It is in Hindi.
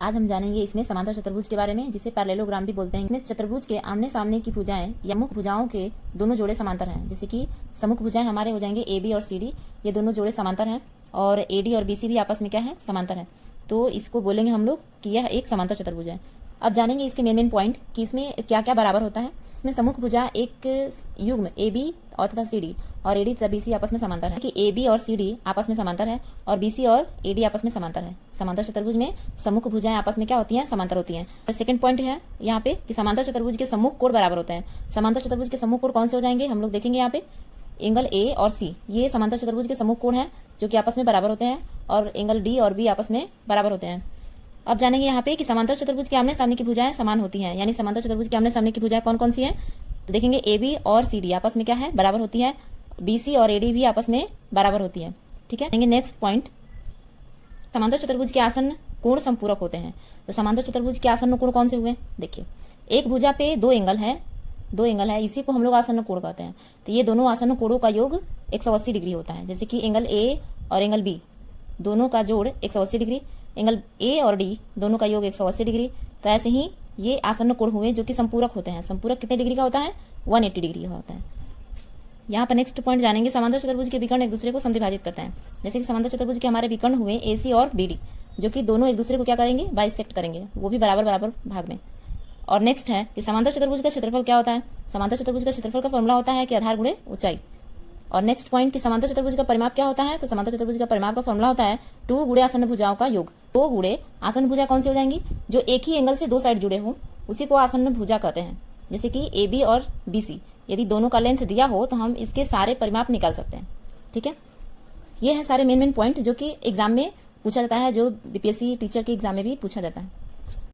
आज हम जानेंगे इसमें समांतर चतुर्भुज के बारे में, जिसे पैरेललोग्राम भी बोलते हैं। इसमें चतुर्भुज के आमने सामने की भुजाएं या मुख भुजाओं के दोनों जोड़े समांतर हैं। जैसे कि सम्मुख भुजाएं हमारे हो जाएंगे ए बी और सी डी, ये दोनों जोड़े समांतर हैं, और ए डी और बी सी भी आपस में क्या है, समांतर है। तो इसको बोलेंगे हम लोग कि यह एक समांतर चतुर्भुज है। अब जानेंगे इसके मेन पॉइंट कि इसमें क्या क्या बराबर होता है। इसमें सम्मुख भुजा एक युग्म ए बी और तथा सी डी और ए डी तथा बी सी आपस में समांतर है, कि ए बी और सी डी आपस में समांतर है और बी सी और ए डी आपस में समांतर है। समांतर चतुर्भुज में सम्मुख भुजाएं आपस में क्या होती हैं, समांतर होती हैं। तो सेकंड पॉइंट है यहाँ पे कि समांतर चतुर्भुज के सम्मुख कोण बराबर होते हैं। समांतर चतुर्भुज के सम्मुख कोण कौन से हो जाएंगे, हम लोग देखेंगे यहाँ पे एंगल ए और सी, ये समांतर चतुर्भुज के सम्मुख कोण हैं जो कि आपस में बराबर होते हैं, और एंगल डी और बी आपस में बराबर होते हैं। अब जानेंगे यहाँ पे कि समांतर चतुर्भुज के आमने सामने की भुजाएं समान होती हैं, यानी समांतर चतुर्भुज के आमने सामने की भुजाएं कौन कौन सी हैं, तो देखेंगे ए बी और सी डी आपस में क्या है, बराबर होती है। बी सी और ए डी भी आपस में बराबर होती है। ठीक है, नेक्स्ट पॉइंट, समांतर चतुर्भुज के आसन्न कोण संपूरक होते हैं। तो समांतर चतुर्भुज के आसन्न कोण कौन से हुए, देखिए एक भुजा पे दो एंगल है, इसी को हम लोग आसन्न कोण कहते हैं। तो ये दोनों आसन्न कोणों का योग 180 डिग्री होता है। जैसे कि एंगल ए और एंगल बी दोनों का जोड़ 180 डिग्री, एंगल ए और डी दोनों का योग 180 डिग्री। तो ऐसे ही ये आसन्न कोण हुए जो कि संपूरक होते हैं। संपूरक कितने डिग्री का होता है, 180 डिग्री का होता है। यहाँ पर नेक्स्ट पॉइंट जानेंगे, समांतर चतुर्भुज के विकर्ण एक दूसरे को समद्विभाजित करते हैं। जैसे कि समांतर चतुर्भुज के हमारे विकर्ण हुए ए सी और बी डी, जो कि दोनों एक दूसरे को क्या करेंगे, बाइसेक्ट करेंगे, वो भी बराबर बराबर भाग में। और नेक्स्ट है कि समांतर चतुर्भुज का क्षेत्रफल क्या होता है। समांतर चतुर्भुज का क्षेत्रफल का फॉर्मूला होता है कि आधार गुणे ऊंचाई। और नेक्स्ट पॉइंट कि समांतर चतुर्भुज का परिमाप क्या होता है, तो समांतर चतुर्भुज का परिमाप का फॉर्मूला होता है 2 गुणे आसन्न भुजाओं का योग। 2 गुणे आसन्न भुजा कौन सी हो जाएंगी, जो एक ही एंगल से दो साइड जुड़े हो उसी को आसन्न भुजा कहते हैं। जैसे कि ए बी और बी सी, यदि दोनों का लेंथ दिया हो तो हम इसके सारे परिमाप निकाल सकते हैं। ठीक है, ये है सारे मेन पॉइंट जो कि एग्जाम में पूछा जाता है, जो बीपीएससी टीचर के एग्जाम में भी पूछा जाता है।